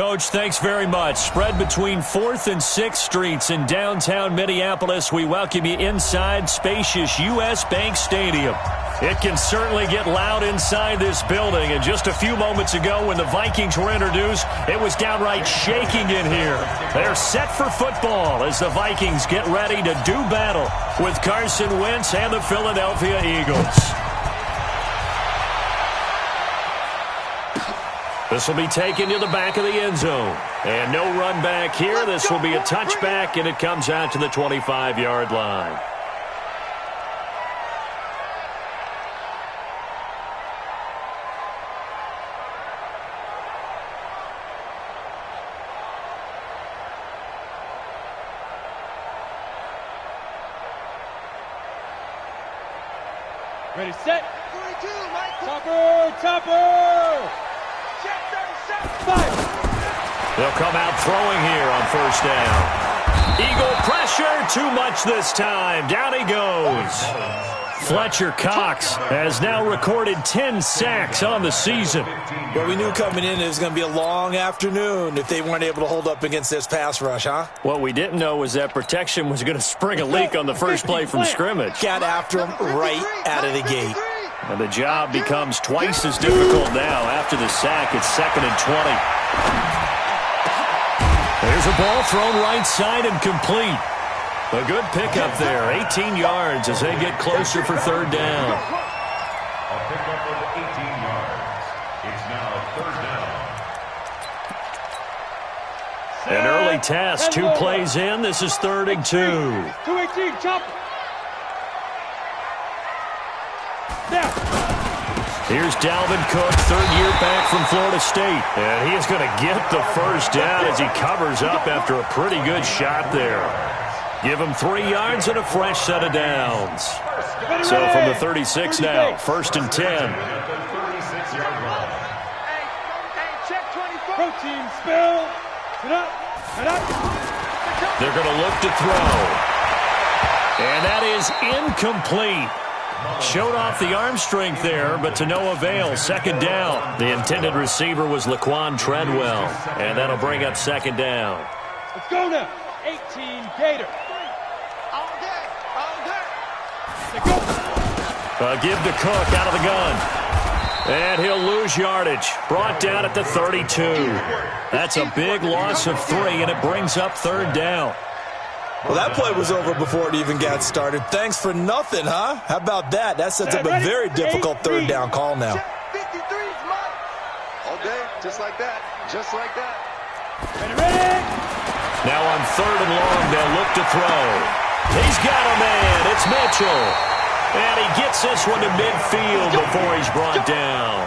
Coach. Thanks very much. Spread between 4th and 6th Streets in downtown Minneapolis. We welcome you inside spacious U.S. Bank Stadium. It can certainly get loud inside this building. And just a few moments ago when the Vikings were introduced, it was downright shaking in here. They're set for football as the Vikings get ready to do battle with Carson Wentz and the Philadelphia Eagles. This will be taken to the back of the end zone. And no run back here. This will be a touchback, and it comes out to the 25-yard line. Ready, set. 42, Mike. Topper. They'll come out throwing here on first down. Eagle pressure, too much this time. Down he goes. Fletcher Cox has now recorded 10 sacks on the season. Well, we knew coming in it was going to be a long afternoon if they weren't able to hold up against this pass rush, huh? What we didn't know was that protection was going to spring a leak on the first play from scrimmage. Got after him right out of the gate. And the job becomes twice as difficult now. After the sack, it's 2nd and 20. There's a ball thrown right side and complete. A good pickup there. 18 yards as they get closer for third down. A pickup of 18 yards. It's now third down. An early test. 2 plays in. This is 3rd and 2. 2-18, chop. Here's Dalvin Cook, 3rd year back from Florida State. And he is going to get the first down as he covers up after a pretty good shot there. Give him 3 yards and a fresh set of downs. So from the 36 now, 1st and 10. Protein spill. They're going to look to throw. And that is incomplete. Showed off the arm strength there, but to no avail. 2nd down. The intended receiver was Laquan Treadwell, and that'll bring up 2nd down. Let's go now. 18 Gator. Give to Cook out of the gun. And he'll lose yardage. Brought down at the 32. That's a big loss of 3, and it brings up 3rd down. Well, that play was over before it even got started. Thanks for nothing, huh? How about that? That sets up a very difficult 3rd down call now. 53 is mine. All day, just like that. Just like that. Ready. Now on 3rd and long, they'll look to throw. He's got a man. It's Mitchell. And he gets this one to midfield before he's brought down.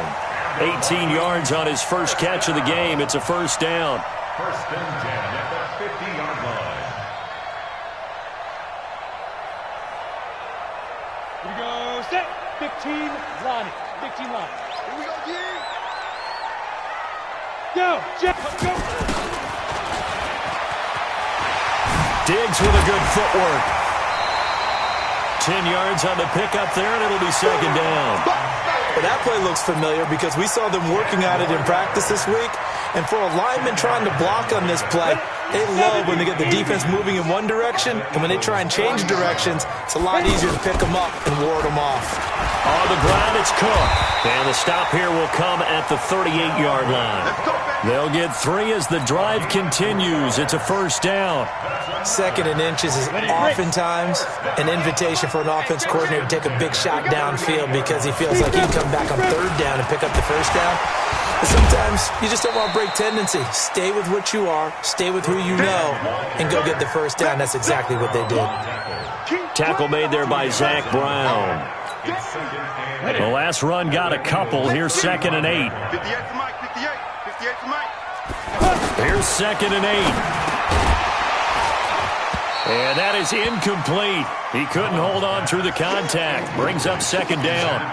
18 yards on his first catch of the game. It's a 1st down. 1st and 10 at the 50-yard line. Here we go, set. 15, Lonnie. 15, Lonnie. Here we go, G. Go, Jeff, go. Diggs with a good footwork. 10 yards on the pickup there, and it'll be 2nd down. Well, that play looks familiar because we saw them working at it in practice this week. And for a lineman trying to block on this play, they love when they get the defense moving in one direction. And when they try and change directions, it's a lot easier to pick them up and ward them off. On the ground, it's Cook. And the stop here will come at the 38-yard line. They'll get 3 as the drive continues. It's a 1st down. 2nd and inches is oftentimes an invitation for an offense coordinator to take a big shot downfield because he feels like he can come back on 3rd down and pick up the 1st down. But sometimes you just don't want to break tendency. Stay with what you are, stay with who you know, and go get the 1st down. That's exactly what they did. Tackle made there by Zach Brown. The last run got a couple. Here's 2nd and 8. 58 for Mike, 58. 58 for Mike. Here's 2nd and 8. And that is incomplete. He couldn't hold on through the contact. Brings up 2nd down.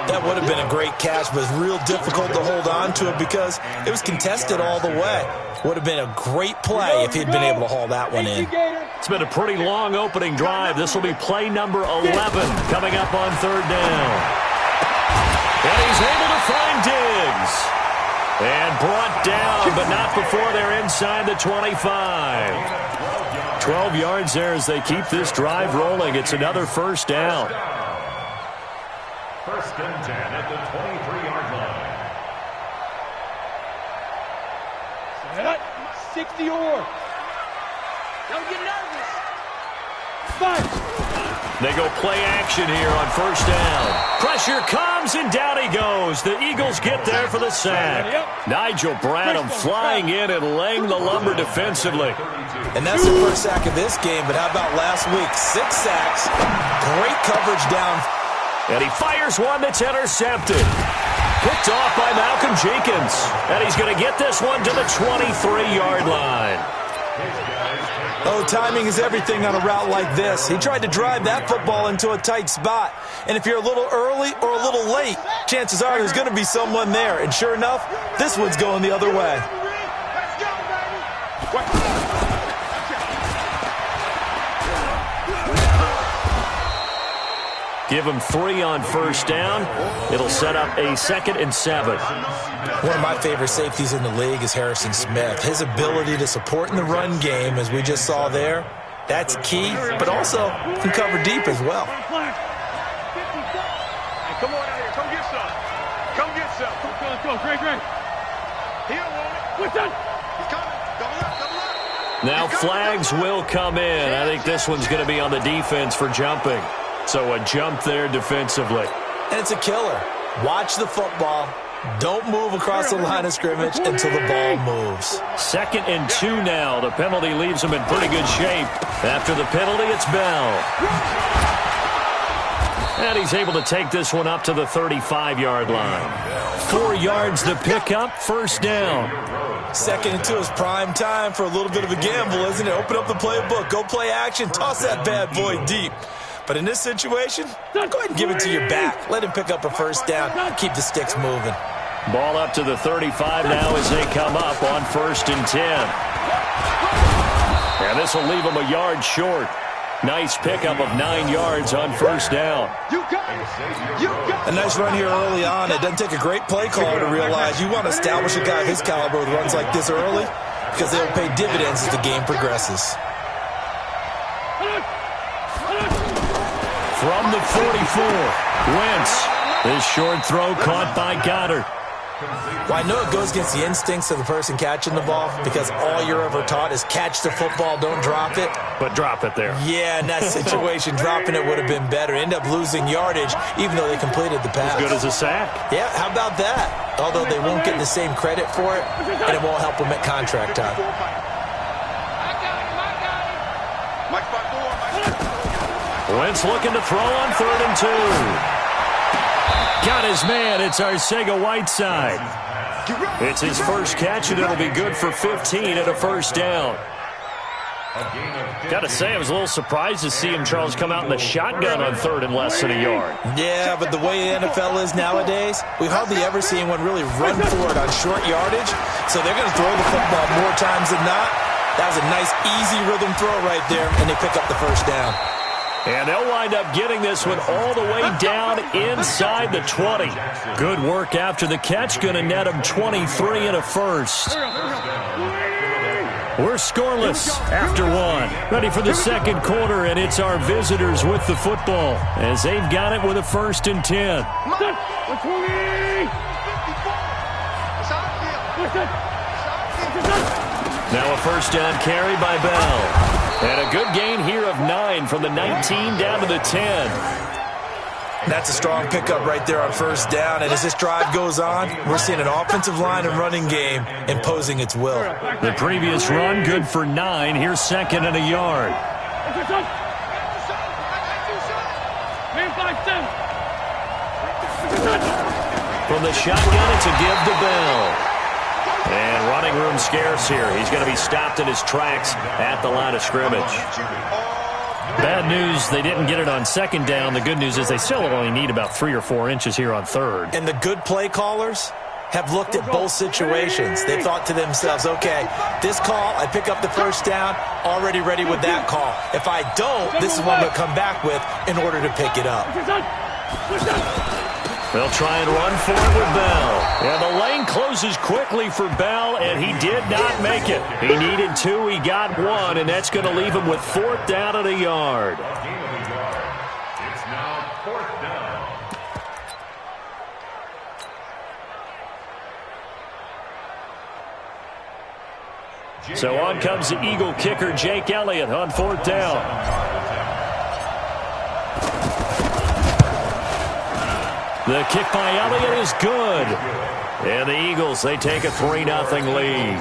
That would have been a great catch, but it's real difficult to hold on to it because it was contested all the way. Would have been a great play if he'd been able to haul that one in. It's been a pretty long opening drive. This will be play number 11 coming up on 3rd down. And he's able to find Diggs. And brought down, but not before they're inside the 25. 12 yards there as they keep this drive rolling. It's another first down. First and 10 at the 23-yard line. Set up. 60 or. Don't get nervous. Fire. They go play action here on first down. Pressure comes, and down he goes. The Eagles get there for the sack. Nigel Bradham flying in and laying the lumber defensively. And that's the first sack of this game, but how about last week? 6 sacks, great coverage down. And he fires one that's intercepted. Picked off by Malcolm Jenkins. And he's going to get this one to the 23-yard line. Oh, timing is everything on a route like this. He tried to drive that football into a tight spot. And if you're a little early or a little late, chances are there's going to be someone there. And sure enough, this one's going the other way. Give him 3 on first down. It'll set up a 2nd and 7. One of my favorite safeties in the league is Harrison Smith. His ability to support in the run game, as we just saw there, that's key, but also can cover deep as well. Hey, come on out here. Come get some. Come get some. Let's go. Great. He'll want it. What's that? He's coming. Double up. Now flags will come in. I think this one's going to be on the defense for jumping. So a jump there defensively. And it's a killer. Watch the football. Don't move across the line of scrimmage until the ball moves. 2nd and 2 now. The penalty leaves them in pretty good shape. After the penalty, it's Bell. And he's able to take this one up to the 35-yard line. 4 yards to pick up, first down. 2nd and 2 is prime time for a little bit of a gamble, isn't it? Open up the playbook, go play action, toss that bad boy deep. But in this situation, go ahead and give it to your back. Let him pick up a first down. Keep the sticks moving. Ball up to the 35 now as they come up on 1st and 10. And this will leave them a yard short. Nice pickup of 9 yards on first down. A nice run here early on. It doesn't take a great play caller to realize you want to establish a guy of his caliber with runs like this early because they'll pay dividends as the game progresses. From the 44, Wentz. This short throw caught by Goddard. Well, I know it goes against the instincts of the person catching the ball because all you're ever taught is catch the football, don't drop it. But drop it there. Yeah, in that situation, dropping it would have been better. End up losing yardage even though they completed the pass. As good as a sack. Yeah, how about that? Although they won't get the same credit for it, and it won't help them at contract time. Wentz looking to throw on 3rd and 2. Got his man. It's Arcega-Whiteside. It's his first catch, and it'll be good for 15 at a first down. Got to say, I was a little surprised to see him, Charles, come out in the shotgun on 3rd and less than a yard. Yeah, but the way the NFL is nowadays, we hardly ever see anyone really run for it on short yardage. So they're going to throw the football more times than not. That was a nice, easy rhythm throw right there, and they pick up the first down. And they'll wind up getting this one all the way down inside the 20. Good work after the catch. Going to net them 23 and a first. We're scoreless after 1. Ready for the 2nd quarter, and it's our visitors with the football as they've got it with a 1st and 10. Now a first down carry by Bell. And a good gain here of 9 from the 19 down to the 10. That's a strong pickup right there on first down. And as this drive goes on, we're seeing an offensive line and running game imposing its will. The previous run, good for 9. Here's 2nd and a yard. From the shotgun, it's a give to Bell. And running room scarce here. He's going to be stopped in his tracks at the line of scrimmage. Bad news, they didn't get it on 2nd down. The good news is they still only need about 3 or 4 inches here on 3rd. And the good play callers have looked at both situations. They thought to themselves, okay, this call, I pick up the first down, already ready with that call. If I don't, this is what I'm going to come back with in order to pick it up. They'll try and run for it with Bell. And the lane closes quickly for Bell, and he did not make it. He needed 2, he got 1, and that's going to leave him with 4th down and a yard. It's now 4th down. So on comes the Eagle kicker, Jake Elliott, on 4th down. The kick by Elliott is good. And the Eagles, they take a 3-0 lead.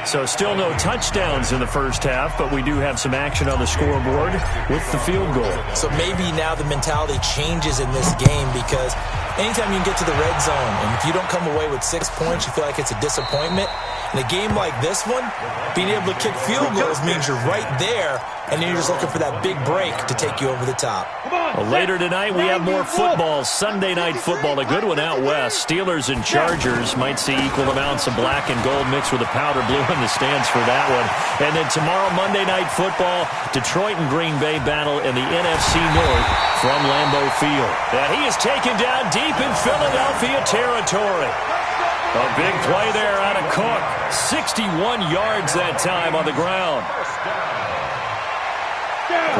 So still no touchdowns in the first half, but we do have some action on the scoreboard with the field goal. So maybe now the mentality changes in this game, because anytime you can get to the red zone, and if you don't come away with 6 points, you feel like it's a disappointment. In a game like this one, being able to kick field goals means you're right there, and then you're just looking for that big break to take you over the top. Well, later tonight, we have more football. Sunday night football, a good one out west. Steelers and Chargers might see equal amounts of black and gold mixed with a powder blue in the stands for that one. And then tomorrow, Monday night football, Detroit and Green Bay battle in the NFC North from Lambeau Field. And he is taken down deep in Philadelphia territory. A big play there out of Cook. 61 yards that time on the ground.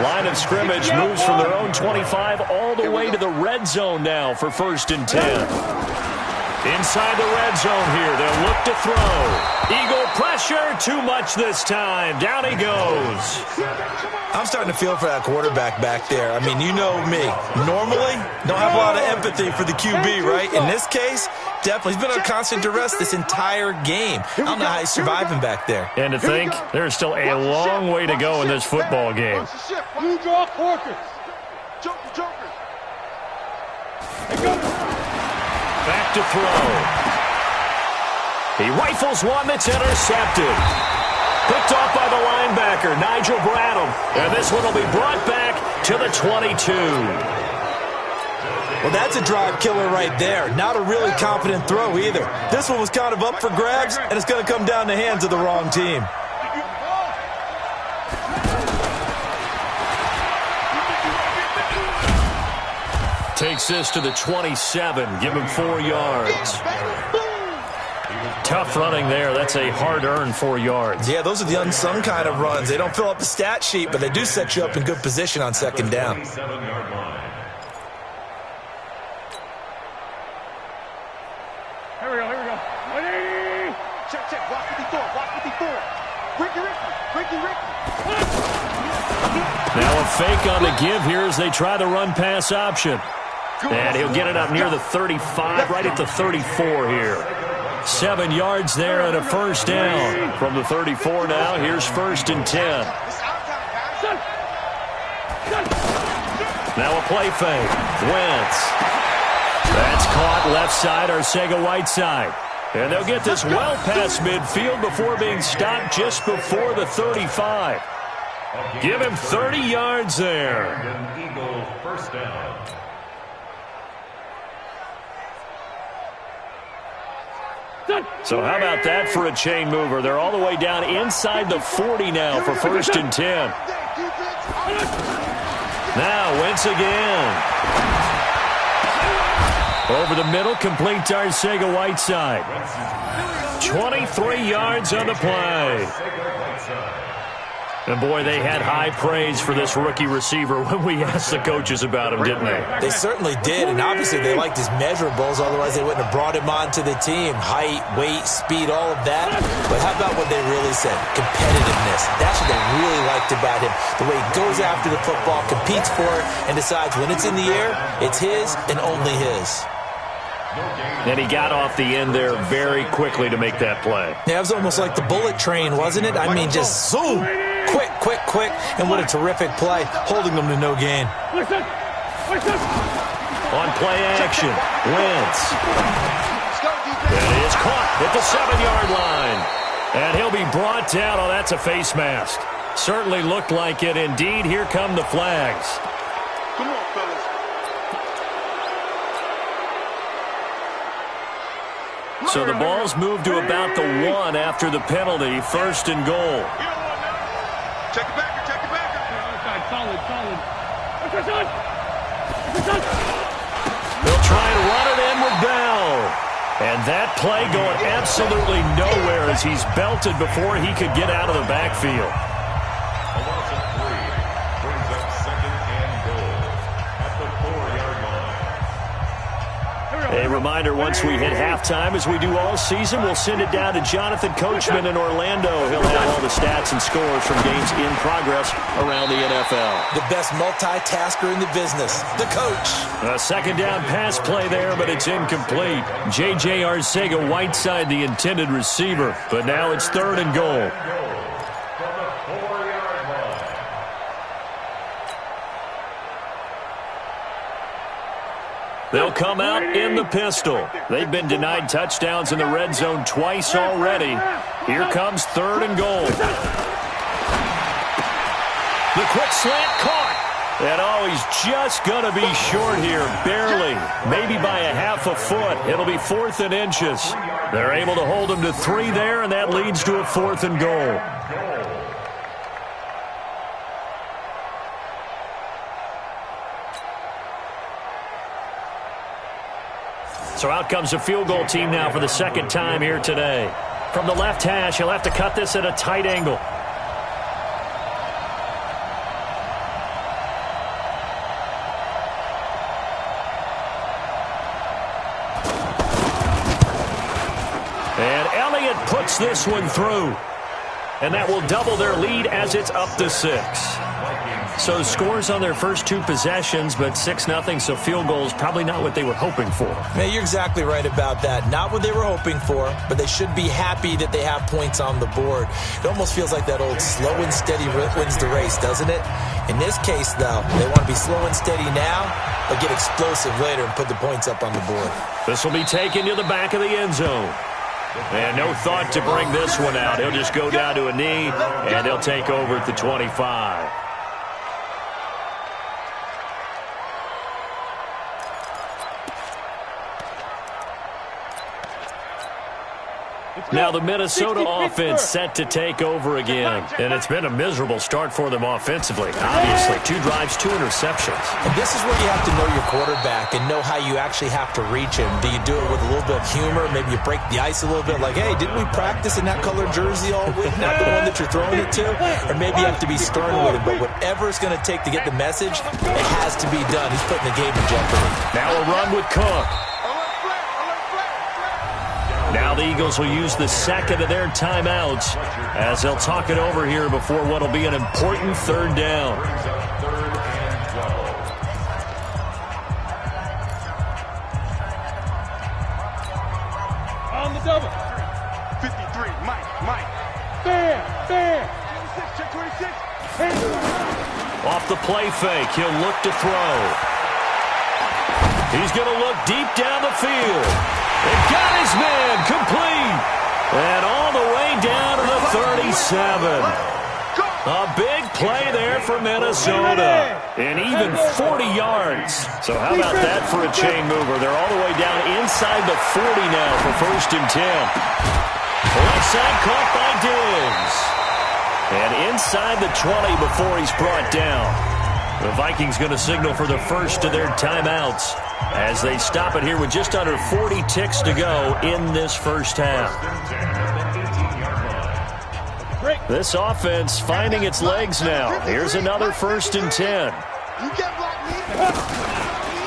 Line of scrimmage moves from their own 25 all the way to the red zone now for 1st and 10. Inside the red zone here, they'll look to throw. Eagle pressure, too much this time. Down he goes. I'm starting to feel for that quarterback back there. I mean, you know me. Normally, don't have a lot of empathy for the QB, right? In this case, definitely. He's been on constant duress this entire game. I don't know how he's surviving back there. And to think, there's still a long way to go in this football game. You draw Porkers. Joker. Back to throw. He rifles one that's intercepted. Picked off by the linebacker, Nigel Bradham. And this one will be brought back to the 22. Well, that's a drive killer right there. Not a really confident throw either. This one was kind of up for grabs, and it's going to come down the hands of the wrong team. Takes this to the 27. Give him 4 yards. Tough running there. That's a hard-earned 4 yards. Yeah, those are the unsung kind of runs. They don't fill up the stat sheet, but they do set you up in good position on 2nd down. Here we go. Ready? Check. Watch 54. Ricky. Now a fake on the give here as they try the run-pass option. And he'll get it up near the 35, right at the 34 here. 7 yards there and a 1st down. From the 34 now, here's 1st and 10. Now a play fake. Wentz. That's caught left side, Arcega-Whiteside. And they'll get this well past midfield before being stopped just before the 35. Give him 30 yards there. Eagle 1st down. So how about that for a chain mover? They're all the way down inside the 40 now for 1st and 10. Now Wentz again. Over the middle, complete to Arcega-Whiteside. 23 yards on the play. And, boy, they had high praise for this rookie receiver when we asked the coaches about him, didn't they? They certainly did, and obviously they liked his measurables. Otherwise, they wouldn't have brought him onto the team. Height, weight, speed, all of that. But how about what they really said? Competitiveness. That's what they really liked about him. The way he goes after the football, competes for it, and decides when it's in the air, it's his and only his. And he got off the end there very quickly to make that play. Yeah, it was almost like the bullet train, wasn't it? I mean, just zoom. Quick, and what a terrific play, holding them to no gain. On play action, Wentz. And he is caught at the 7-yard line. And he'll be brought down. Oh, that's a face mask. Certainly looked like it. Indeed, here come the flags. Come on, fellas. So the ball's moved to about the 1 after the penalty. 1st and goal. Check it back. Solid. They'll try and run it in with Bell. And that play going absolutely nowhere as he's belted before he could get out of the backfield. A loss of 3 brings up 2nd and goal at the 4-yard line. A reminder, once we hit halftime, as we do all season, we'll send it down to Jonathan Coachman in Orlando. He'll have all the stats and scores from games in progress around the NFL. The best multitasker in the business, the coach. A second down pass play there, but it's incomplete. J.J. Arcega-Whiteside, the intended receiver, but now it's 3rd and goal. From the 4-yard line. They'll come out in the pistol. They've been denied touchdowns in the red zone twice already. Here comes 3rd and goal. The quick slant caught. And he's just going to be short here, barely, maybe by a half a foot. It'll be 4th and inches. They're able to hold him to 3 there, and that leads to a 4th and goal. So out comes the field goal team now for the 2nd time here today. From the left hash, he'll have to cut this at a tight angle. And Elliott puts this one through. And that will double their lead as it's up to 6. So scores on their first 2 possessions, but 6-0, so field goals probably not what they were hoping for. Man, you're exactly right about that. Not what they were hoping for, but they should be happy that they have points on the board. It almost feels like that old slow and steady wins the race, doesn't it? In this case, though, they want to be slow and steady now, but get explosive later and put the points up on the board. This will be taken to the back of the end zone. And no thought to bring this one out. He'll just go down to a knee, and he'll take over at the 25. Now the Minnesota offense set to take over again. And it's been a miserable start for them offensively. Obviously, 2 drives, 2 interceptions. And this is where you have to know your quarterback and know how you actually have to reach him. Do you do it with a little bit of humor? Maybe you break the ice a little bit like, hey, didn't we practice in that colored jersey all week? Not the one that you're throwing it to? Or maybe you have to be stern with him. But whatever it's going to take to get the message, it has to be done. He's putting the game in jeopardy. Now a run with Cook. Now the Eagles will use the 2nd of their timeouts as they'll talk it over here before what will be an important 3rd down. On the double. 53, Mike. Bam. 26. Off the play fake, he'll look to throw. He's going to look deep down the field. They got his man complete. And all the way down to the 37. A big play there for Minnesota. And even 40 yards. So how about that for a chain mover? They're all the way down inside the 40 now for 1st and 10. Left side caught by Diggs. And inside the 20 before he's brought down. The Vikings going to signal for the first of their timeouts as they stop it here with just under 40 ticks to go in this first half. This offense finding its legs now. Here's another 1st and 10.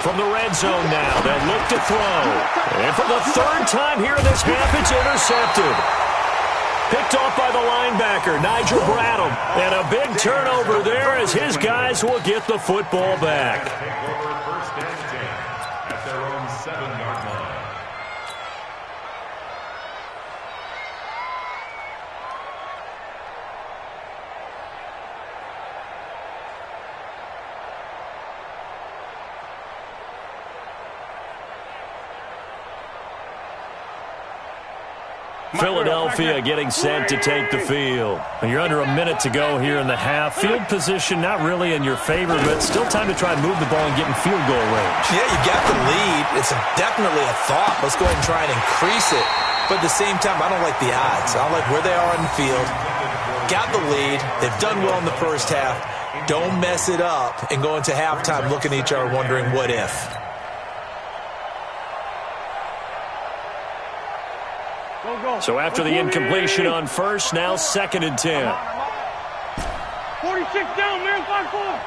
From the red zone now, they'll look to throw. And for the 3rd time here in this half, it's intercepted. Picked off by the linebacker, Nigel Bradham. And a big turnover there as his guys will get the football back. Take over 1st and 10 at their own 7-yard line. Philadelphia getting set to take the field. You're under a minute to go here in the half. Field position not really in your favor, but still time to try and move the ball and get in field goal range. Yeah, you got the lead. It's definitely a thought. Let's go ahead and try and increase it. But at the same time, I don't like the odds. I don't like where they are in the field. Got the lead. They've done well in the first half. Don't mess it up and go into halftime looking at each other wondering what if. So after the incompletion on first, now 2nd and 10. 46 down, man. 5-4.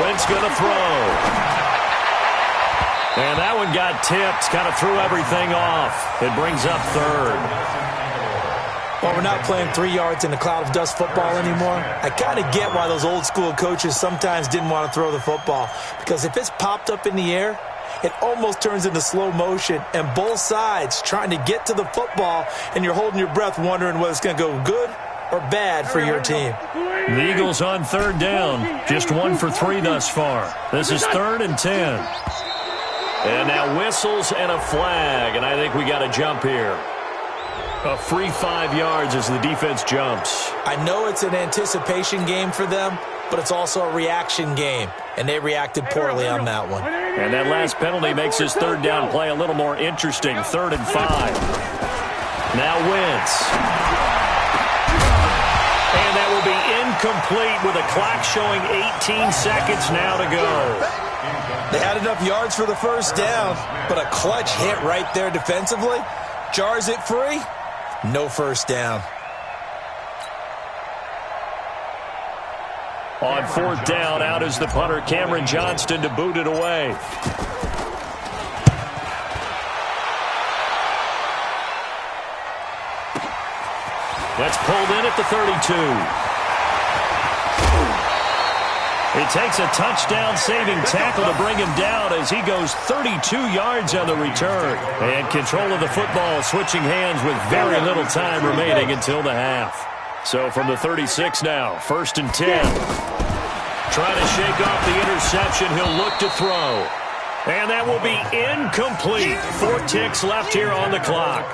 Wentz going to throw. And that one got tipped, kind of threw everything off. It brings up 3rd. Well, we're not playing 3 yards in a cloud of dust football anymore. I kind of get why those old school coaches sometimes didn't want to throw the football. Because if it's popped up in the air, it almost turns into slow motion. And both sides trying to get to the football, and you're holding your breath wondering whether it's going to go good or bad for your team. The Eagles on 3rd down. Just 1 for 3 thus far. This is 3rd and 10. And now whistles and a flag, and I think we got a jump here. A free 5 yards as the defense jumps. I know it's an anticipation game for them, but it's also a reaction game, and they reacted poorly on that one. And that last penalty makes this 3rd down play a little more interesting. 3rd and 5. Now Wentz. And that will be incomplete with a clock showing 18 seconds now to go. They had enough yards for the first down, but a clutch hit right there defensively. Jars it free. No first down. On 4th down, out is the punter, Cameron Johnston, to boot it away. That's pulled in at the 32. It takes a touchdown-saving tackle to bring him down as he goes 32 yards on the return. And control of the football switching hands with very little time remaining until the half. So from the 36 now, 1st and 10. Trying to shake off the interception, he'll look to throw. And that will be incomplete. 4 ticks left here on the clock.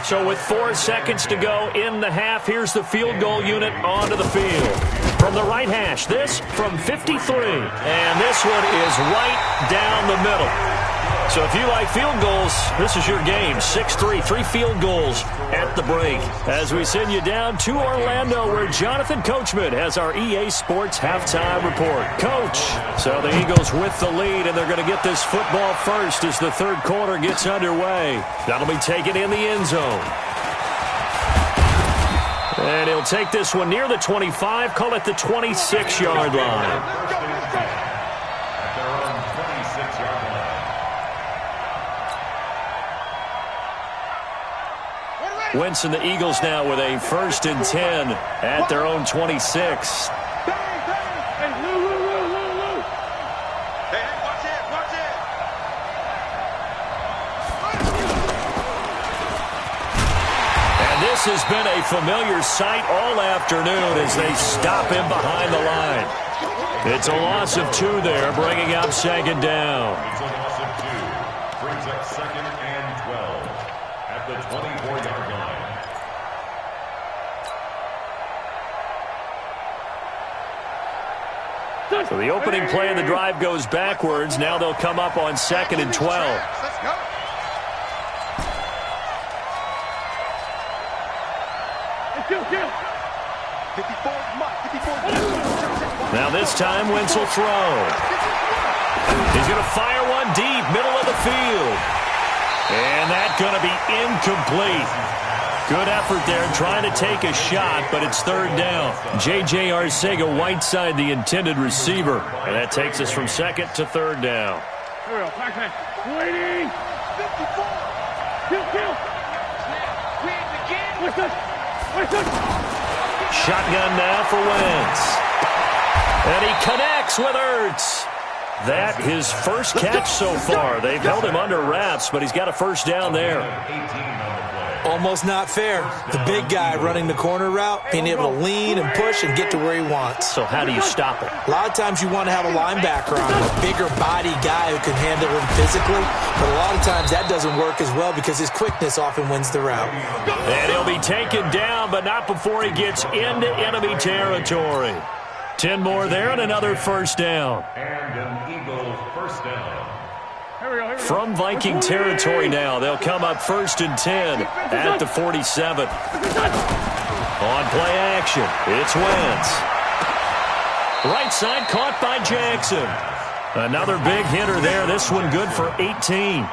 So with 4 seconds to go in the half, here's the field goal unit onto the field. From the right hash, this from 53. And this one is right down the middle. So if you like field goals, this is your game. 6-3, 3 field goals at the break. As we send you down to Orlando, where Jonathan Coachman has our EA Sports halftime report. Coach, so the Eagles with the lead, and they're going to get this football first as the 3rd quarter gets underway. That'll be taken in the end zone. And he'll take this one near the 25, call it the 26-yard line. Wentz and the Eagles now with a 1st and 10 at their own 26. Hey, Lou. Hey, watch it. And this has been a familiar sight all afternoon as they stop him behind the line. It's a loss of 2 there, bringing up 2nd down. It's a loss of 2. Brings up 2nd and 12 at the 24-yard line. So the opening play of the drive goes backwards. Now they'll come up on 2nd and 12. Let's go. Kill. 54. Now this time, Wentz will throw. He's going to fire one deep, middle of the field. And that's going to be incomplete. Good effort there trying to take a shot, but it's 3rd down. J.J. Arcega-Whiteside, the intended receiver. And that takes us from 2nd to 3rd down. Here we go. Back. Waiting. 54. Kill. What's that? Shotgun now for Wentz. And he connects with Ertz. That his first catch so far. They've held him under wraps, but he's got a 1st down there. Almost not fair. The big guy running the corner route, being able to lean and push and get to where he wants. So how do you stop it? A lot of times you want to have a linebacker on him, a bigger body guy who can handle him physically, but a lot of times that doesn't work as well because his quickness often wins the route. And he'll be taken down, but not before he gets into enemy territory. 10 more there and another 1st down. And an Eagle 1st down. From Viking territory now, they'll come up 1st and 10 at the 47. On play action, it's Wentz. Right side caught by Jackson. Another big hitter there. This one good for 18.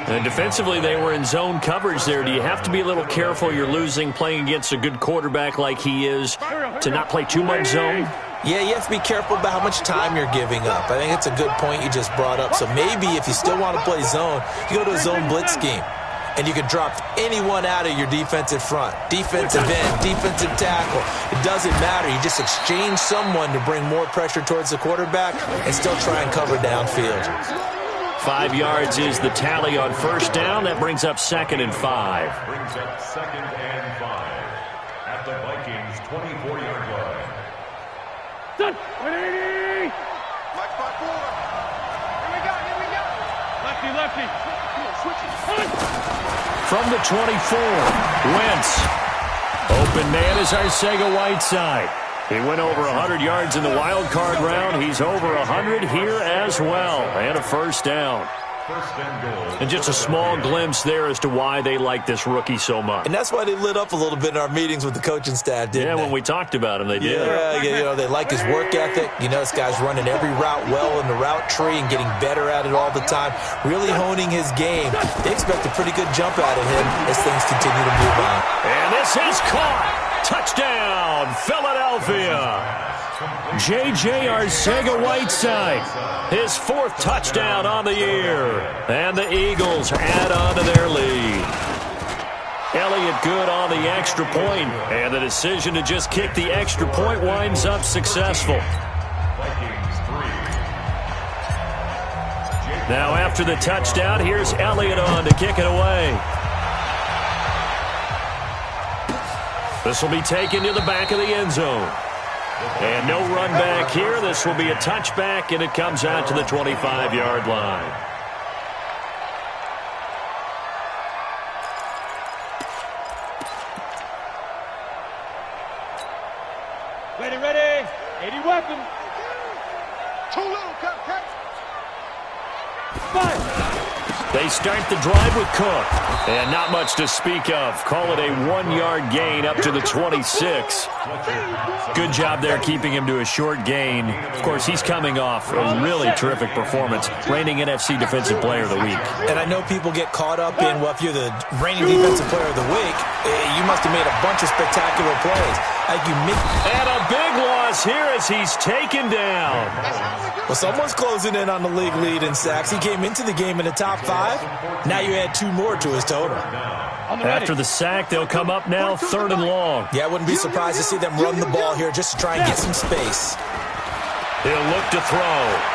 And defensively, they were in zone coverage there. Do you have to be a little careful? You're losing playing against a good quarterback like he is to not play too much zone? Yeah, you have to be careful about how much time you're giving up. I think it's a good point you just brought up. So maybe if you still want to play zone, you go to a zone blitz scheme. And you can drop anyone out of your defensive front. Defensive end, defensive tackle. It doesn't matter. You just exchange someone to bring more pressure towards the quarterback and still try and cover downfield. 5 yards is the tally on first down. That brings up 2nd and 5. Brings up 2nd and 5 at the Vikings' 24-yard line. Done. 180. Mike 5-4. Here we go. Lefty. Come on, switch it. From the 24, Wentz. Open man is Arcega-Whiteside. He went over 100 yards in the wild card round. He's over 100 here as well. And a first down. First and goal. And just a small glimpse there as to why they like this rookie so much. And that's why they lit up a little bit in our meetings with the coaching staff, didn't they? Yeah, when we talked about him, they did. Yeah, they like his work ethic. This guy's running every route well in the route tree and getting better at it all the time, really honing his game. They expect a pretty good jump out of him as things continue to move on. And this is caught. Touchdown, Philadelphia. J.J. Arcega-Whiteside, his 4th touchdown on the year. And the Eagles add on to their lead. Elliott good on the extra point, and the decision to just kick the extra point winds up successful. Vikings 3. Now after the touchdown, here's Elliott on to kick it away. This will be taken to the back of the end zone. And no run back here. This will be a touchback, and it comes out to the 25-yard line. Ready. 80 weapon. Too little, cut. 5. They start the drive with Cook. And not much to speak of. Call it a 1-yard gain up to the 26. Good job there keeping him to a short gain. Of course, he's coming off a really terrific performance, reigning NFC Defensive Player of the Week. And I know people get caught up in, well, if you're the reigning Defensive Player of the Week, you must have made a bunch of spectacular plays. And a big loss here as he's taken down. Well, someone's closing in on the league lead in sacks. He came into the game in the top 5. Now you add 2 more to his total. After the sack, they'll come up now 3rd and long. Yeah, I wouldn't be surprised to see them run the ball here just to try and get some space. He'll look to throw.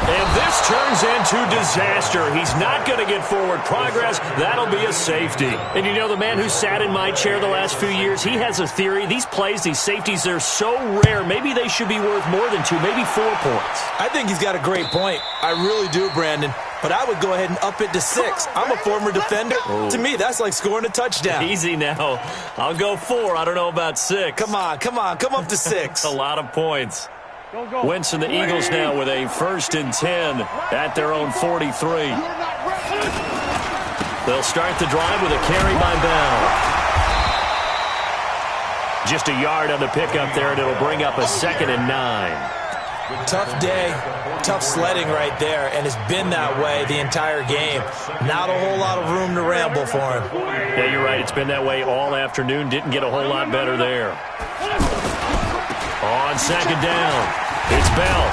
And this turns into disaster. He's not going to get forward progress. That'll be a safety. And the man who sat in my chair the last few years, he has a theory. These plays, these safeties, they're so rare. Maybe they should be worth more than 2, maybe 4 points. I think he's got a great point. I really do, Brandon. But I would go ahead and up it to 6. I'm a former defender. Oh. To me, that's like scoring a touchdown. Easy now. I'll go 4. I don't know about 6. Come on. Come up to 6. A lot of points. Wentz and the Eagles now with a 1st and 10 at their own 43. They'll start the drive with a carry by Bell. Just a yard on the pickup there, and it'll bring up a 2nd and 9. Tough day, tough sledding right there, and it's been that way the entire game. Not a whole lot of room to ramble for him. Yeah, you're right. It's been that way all afternoon. Didn't get a whole lot better there. On 2nd down, it's Bell.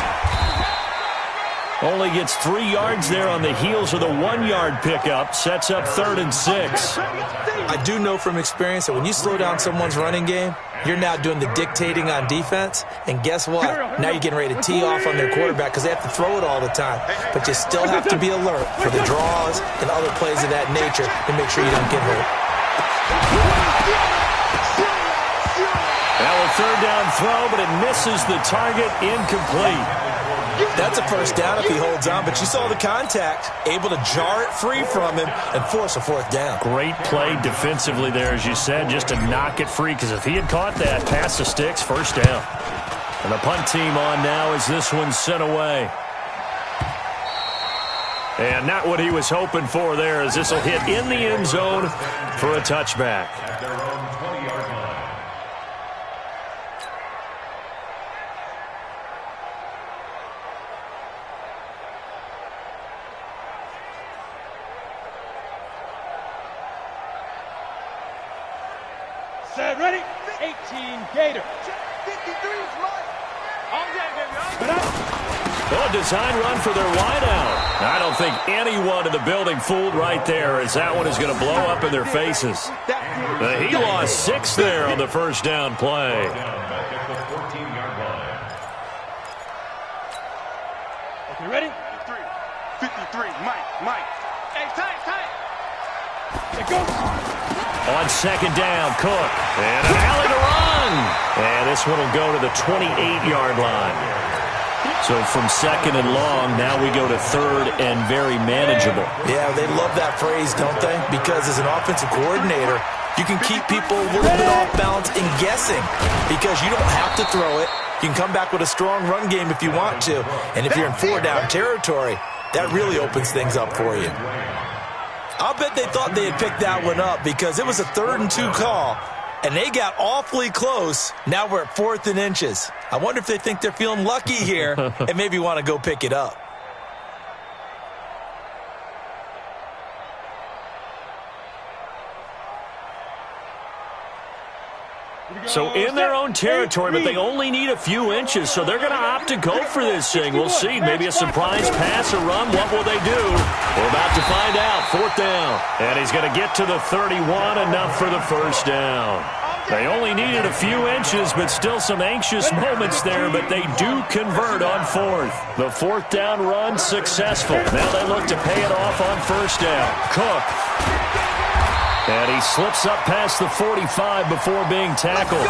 Only gets 3 yards there on the heels of the 1-yard pickup. Sets up 3rd and 6. I do know from experience that when you slow down someone's running game, you're now doing the dictating on defense. And guess what? Now you're getting ready to tee off on their quarterback because they have to throw it all the time. But you still have to be alert for the draws and other plays of that nature to make sure you don't get hurt. Now a 3rd down throw, but it misses the target. Incomplete. That's a first down if he holds on, but you saw the contact, able to jar it free from him and force a 4th down. Great play defensively there, as you said, just to knock it free, because if he had caught that, pass the sticks, 1st down. And the punt team on now as this one's sent away. And not what he was hoping for there, as this will hit in the end zone for a touchback. At their own 20-yard line. Set, ready? 18 Gator. 53 is mine. All day, baby. Well, a design run for their wideout. I don't think anyone in the building fooled right there, as that one is going to blow up in their faces. He lost 6 there on the first down play. Back at the 14-yard line. Okay, ready? 53, Mike. Hey, tight. Let go. On second down, Cook. And an alley to run. And this one will go to the 28-yard line. So from second and long, now we go to third and very manageable. Yeah, they love that phrase, don't they? Because as an offensive coordinator, you can keep people a little bit off balance and guessing because you don't have to throw it. You can come back with a strong run game if you want to. And if you're in 4-down territory, that really opens things up for you. I'll bet they thought they had picked that one up because it was a 3rd and 2 call, and they got awfully close. Now we're at 4th and inches. I wonder if they think they're feeling lucky here and maybe want to go pick it up. So in their own territory, but they only need a few inches, so they're going to opt to go for this thing. We'll see. Maybe a surprise pass or run. What will they do? We're about to find out. 4th down. And he's going to get to the 31, enough for the first down. They only needed a few inches, but still some anxious moments there, but they do convert on 4th. The 4th down run successful. Now they look to pay it off on 1st down. Cook. And he slips up past the 45 before being tackled.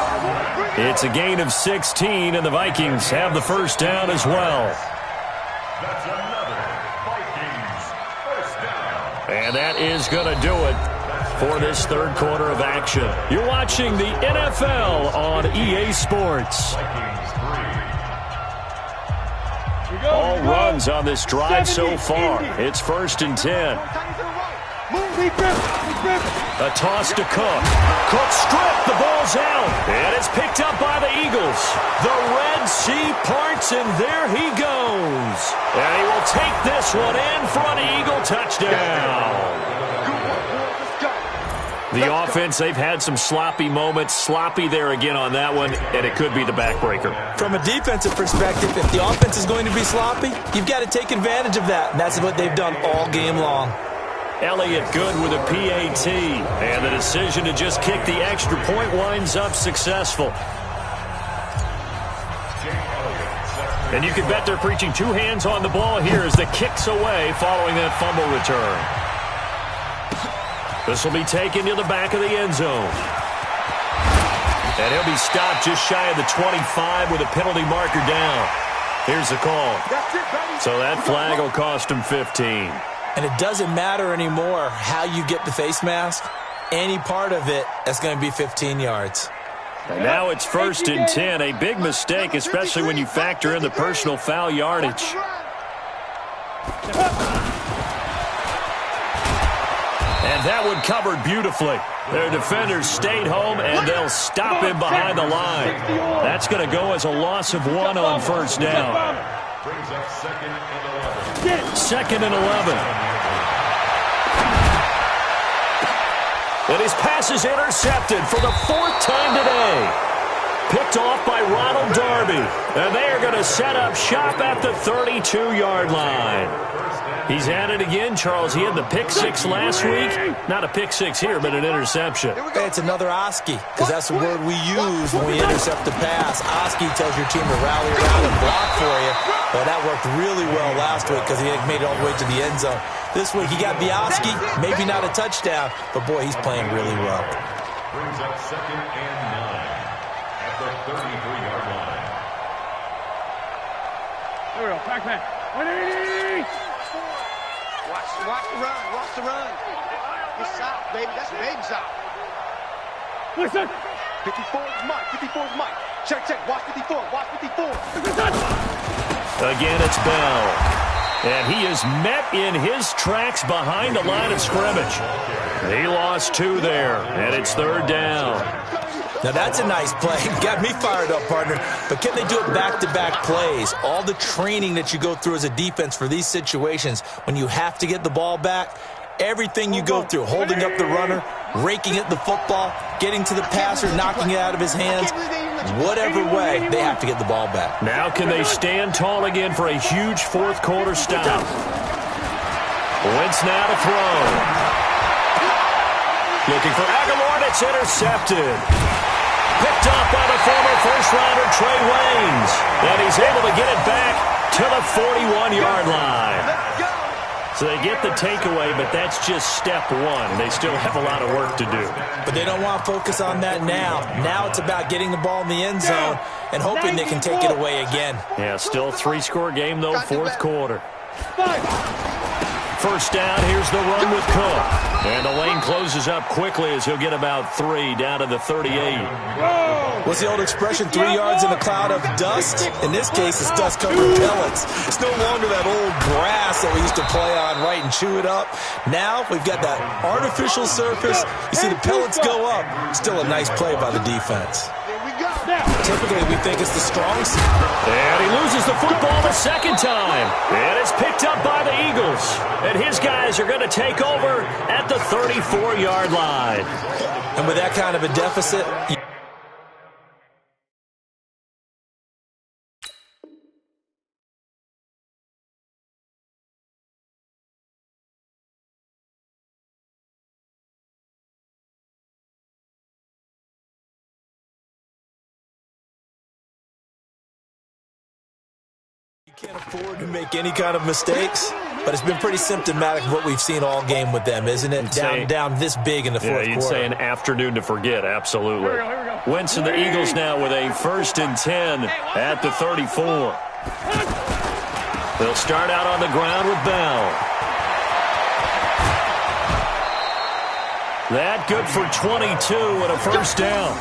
It's a gain of 16, and the Vikings have the 1st down as well. That's another Vikings first down. And that is going to do it for this 3rd quarter of action. You're watching the NFL on EA Sports. All runs on this drive so far. It's 1st and 10. A toss to Cook. Cook stripped. The ball's out. And it's picked up by the Eagles. The Red Sea parts, and there he goes. And he will take this one in for an Eagle touchdown. The offense, they've had some sloppy moments. Sloppy there again on that one, and it could be the backbreaker. From a defensive perspective, if the offense is going to be sloppy, you've got to take advantage of that, and that's what they've done all game long. Elliott good with a PAT, and the decision to just kick the extra point winds up successful. And you can bet they're preaching 2 hands on the ball here as the kick's away following that fumble return. This will be taken to the back of the end zone. And he'll be stopped just shy of the 25 with a penalty marker down. Here's the call. So that flag will cost him 15. And it doesn't matter anymore how you get the face mask. Any part of it, that's going to be 15 yards. And now it's 1st and 10. A big mistake, especially when you factor in the personal foul yardage. And that one covered beautifully. Their defenders stayed home, and they'll stop him behind the line. That's going to go as a loss of 1 on 1st down. Brings up 2nd and 11. 2nd and 11. And his pass is intercepted for the 4th time today. Picked off by Ronald Darby. And they are going to set up shop at the 32-yard line. He's at it again, Charles. He had the pick 6 last week. Not a pick 6 here, but an interception. It's another Oski, because that's the word we use when we intercept the pass. Oski tells your team to rally around and block for you. Well, that worked really well last week because he made it all the way to the end zone. This week he got Oski, maybe not a touchdown, but boy, he's playing really well. Brings up 2nd and 9 at the 33-yard line. There we go. Back. Ready? Watch the run. Watch the run. It's south, baby. That's baby south. Listen. 54 is Mike. 54 is Mike. Check. Watch 54. Watch 54. Again, it's Bell. And he is met in his tracks behind the line of scrimmage. He lost 2 there, and it's 3rd down. Now, that's a nice play. Got me fired up, partner. But can they do it back-to-back plays? All the training that you go through as a defense for these situations, when you have to get the ball back, everything you go through, holding up the runner, raking at the football, getting to the passer, knocking it out of his hands. Whatever way, they have to get the ball back. Now can they stand tall again for a huge fourth quarter stop? Wentz now to throw. Looking for Aguilar, and it's intercepted. Picked up by the former first-rounder Trey Waynes. And he's able to get it back to the 41-yard line. So they get the takeaway, but that's just step one. They still have a lot of work to do. But they don't want to focus on that now. Now it's about getting the ball in the end zone and hoping they can take it away again. Yeah, still a three-score game, though, fourth quarter. First down, here's the run with Cook. And the lane closes up quickly as he'll get about 3 down to the 38. What's the old expression, 3 yards in a cloud of dust? In this case, it's dust-covered pellets. It's no longer that old grass that we used to play on, right, and chew it up. Now we've got that artificial surface. You see the pellets go up. Still a nice play by the defense. Typically, we think it's the strong side. And he loses the football the second time. And it's picked up by the Eagles. And his guys are going to take over at the 34-yard line. And with that kind of a deficit... You can't afford to make any kind of mistakes, but it's been pretty symptomatic of what we've seen all game with them, isn't it? Down this big in the fourth quarter. Yeah, you'd say an afternoon to forget, absolutely. Wentz and the Eagles now with a 1st and 10 at the 34. They'll start out on the ground with Bell. That good for 22 and a first down.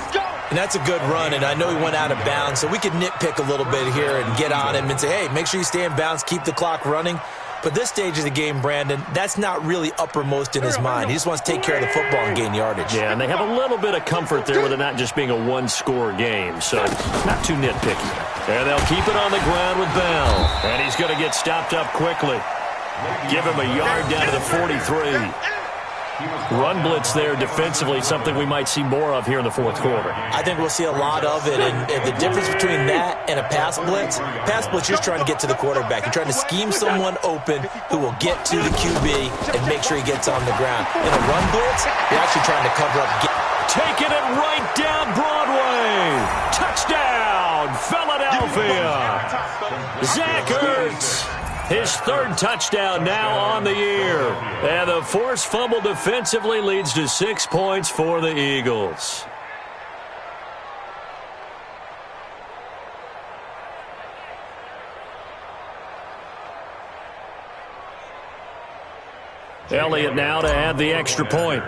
And that's a good run, and I know he went out of bounds, so we could nitpick a little bit here and get on him and say, hey, make sure you stay in bounds, keep the clock running. But this stage of the game, Brandon, that's not really uppermost in his mind. He just wants to take care of the football and gain yardage. Yeah, and they have a little bit of comfort there with it not just being a one-score game, so not too nitpicky. And they'll keep it on the ground with Bell, and he's going to get stopped up quickly. Give him a yard down to the 43. Run blitz there defensively, something we might see more of here in the fourth quarter. I think we'll see a lot of it, and the difference between that and a pass blitz, you're just trying to get to the quarterback. You're trying to scheme someone open who will get to the QB and make sure he gets on the ground. In a run blitz, you're actually trying to cover up. Taking it right down Broadway. Touchdown, Philadelphia. Zach Ertz. His third touchdown now on the year. And the forced fumble defensively leads to 6 points for the Eagles. Elliott now to add the extra point.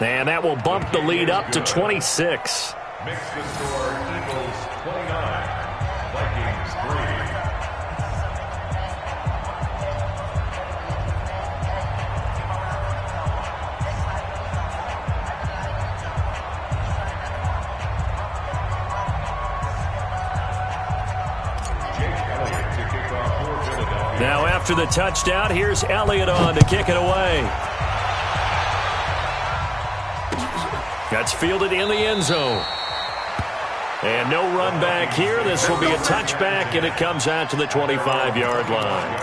And that will bump the lead up to 26. Makes the score Eagles 29, Vikings 3. Now after the touchdown, here's Elliott on to kick it away. That's fielded in the end zone. And no run back here. This will be a touchback, and it comes out to the 25-yard line.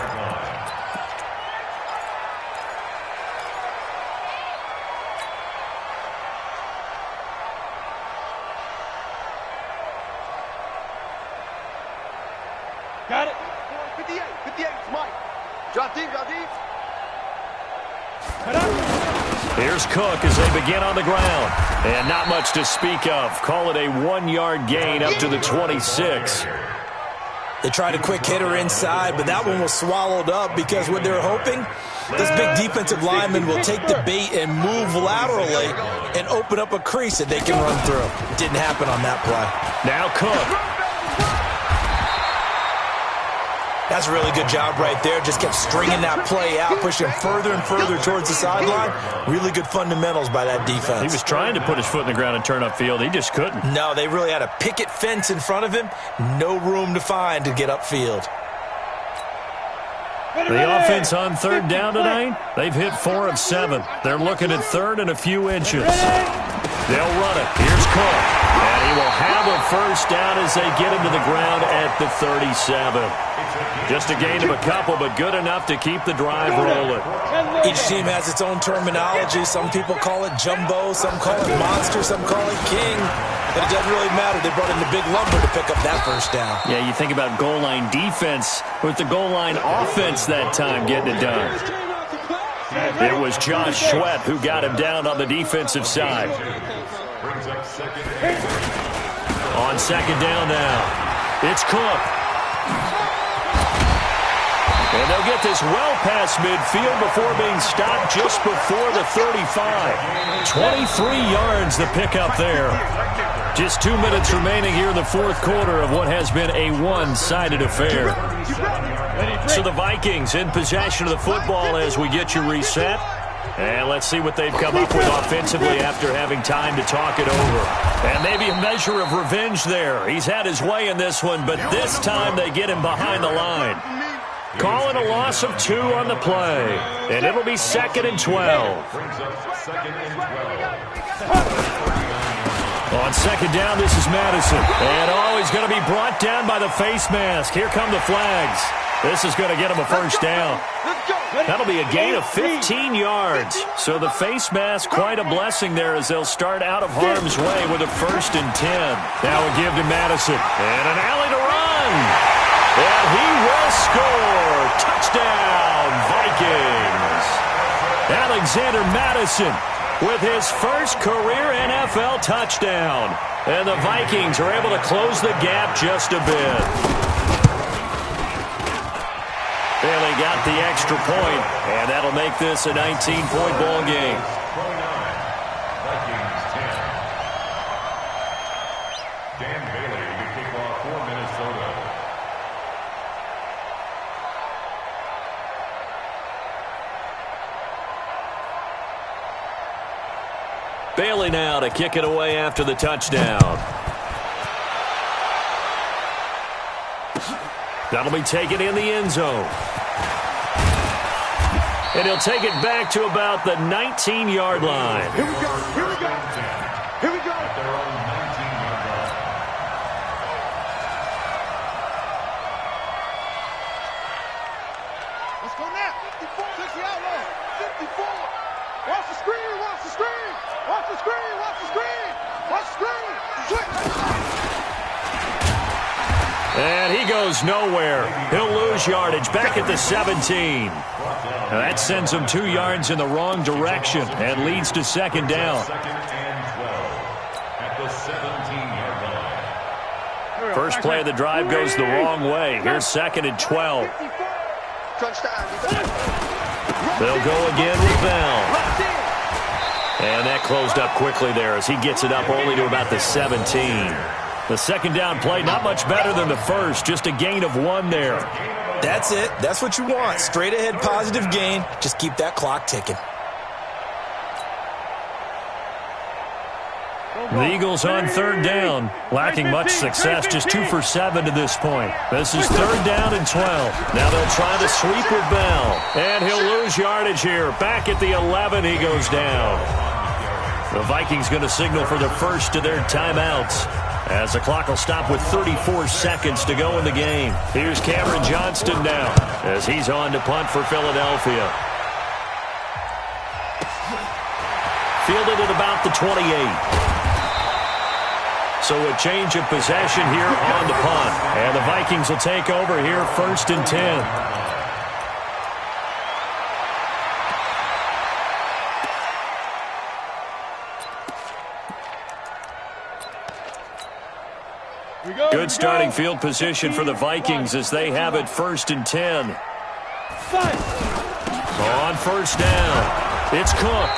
Got it. 58, 58, Mike. Drop deep, drop deep. Here's Cook as they begin on the ground. And not much to speak of. Call it a 1-yard gain up to the 26. They tried a quick hitter inside, but that one was swallowed up because what they're hoping, this big defensive lineman will take the bait and move laterally and open up a crease that they can run through. It didn't happen on that play. Now Cook. That's a really good job right there. Just kept stringing that play out, pushing further and further towards the sideline. Really good fundamentals by that defense. He was trying to put his foot in the ground and turn upfield. He just couldn't. No, they really had a picket fence in front of him. No room to find to get upfield. The offense on third down tonight, they've hit 4 of 7. They're looking at third and a few inches. They'll run it. Here's Cook. And he will have a first down as they get him to the ground at the 37. Just a gain of a couple, but good enough to keep the drive rolling. Each team has its own terminology. Some people call it jumbo, some call it monster, some call it king. But it doesn't really matter. They brought in the big lumber to pick up that first down. Yeah, you think about goal line defense with the goal line offense that time getting it done. It was Josh Sweat who got him down on the defensive side. On second down now, it's Cook. And they'll get this well past midfield before being stopped just before the 35. 23 yards the pickup there. Just 2 minutes remaining here in the fourth quarter of what has been a one-sided affair. So the Vikings in possession of the football as we get you reset. And let's see what they've come up with offensively after having time to talk it over. And maybe a measure of revenge there. He's had his way in this one, but this time they get him behind the line. Calling a loss of 2 on the play. And it'll be 2nd and 12. On second down, this is Madison. And he's going to be brought down by the face mask. Here come the flags. This is going to get him a first down. That'll be a gain of 15 yards. So the face mask, quite a blessing there as they'll start out of harm's way with a 1st and 10. Now a give to Madison. And an alley to run. And he will score. Touchdown, Vikings. Alexander Madison with his first career NFL touchdown. And the Vikings are able to close the gap just a bit. Bailey got the extra point, and that'll make this a 19-point ball game. Vikings 10. Dan Bailey to kick off for Minnesota. Bailey now to kick it away after the touchdown. That'll be taken in the end zone. And he'll take it back to about the 19-yard line. Here we go. Here we go. Here we go. They're on 19-yard line. Let's go now. 54. 60 outlaw. 54. Watch the screen. Watch the screen. Watch the screen. Watch the screen. Watch the screen. Switch. And he goes nowhere. He'll lose yardage back at the 17. Now that sends him 2 yards in the wrong direction and leads to second down. 2nd and 12 at the 17-yard line. First play of the drive goes the wrong way. Here's 2nd and 12. They'll go again with Bell. And that closed up quickly there as he gets it up only to about the 17. The second down play, not much better than the first, just a gain of 1 there. That's it. That's what you want. Straight ahead positive gain. Just keep that clock ticking. The Eagles on third down, lacking much success, just 2 for 7 to this point. This is 3rd down and 12. Now they'll try to sweep with Bell. And he'll lose yardage here. Back at the 11, he goes down. The Vikings going to signal for the first of their timeouts, as the clock will stop with 34 seconds to go in the game. Here's Cameron Johnston now as he's on to punt for Philadelphia. Fielded at about the 28. So a change of possession here on the punt. And the Vikings will take over here 1st and 10. Good starting field position for the Vikings as they have it 1st and 10. On first down, it's Cook.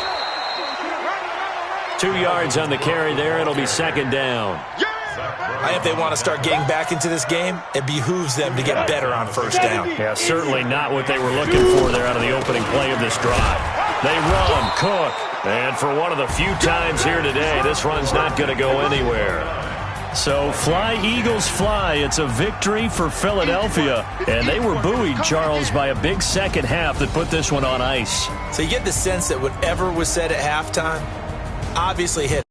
2 yards on the carry there. It'll be 2nd down. I think they want to start getting back into this game. It behooves them to get better on first down. Yeah, certainly not what they were looking for there out of the opening play of this drive. They run, Cook. And for one of the few times here today, this run's not going to go anywhere. So fly, Eagles, fly. It's a victory for Philadelphia. And they were buoyed, Charles, by a big second half that put this one on ice. So you get the sense that whatever was said at halftime obviously hit.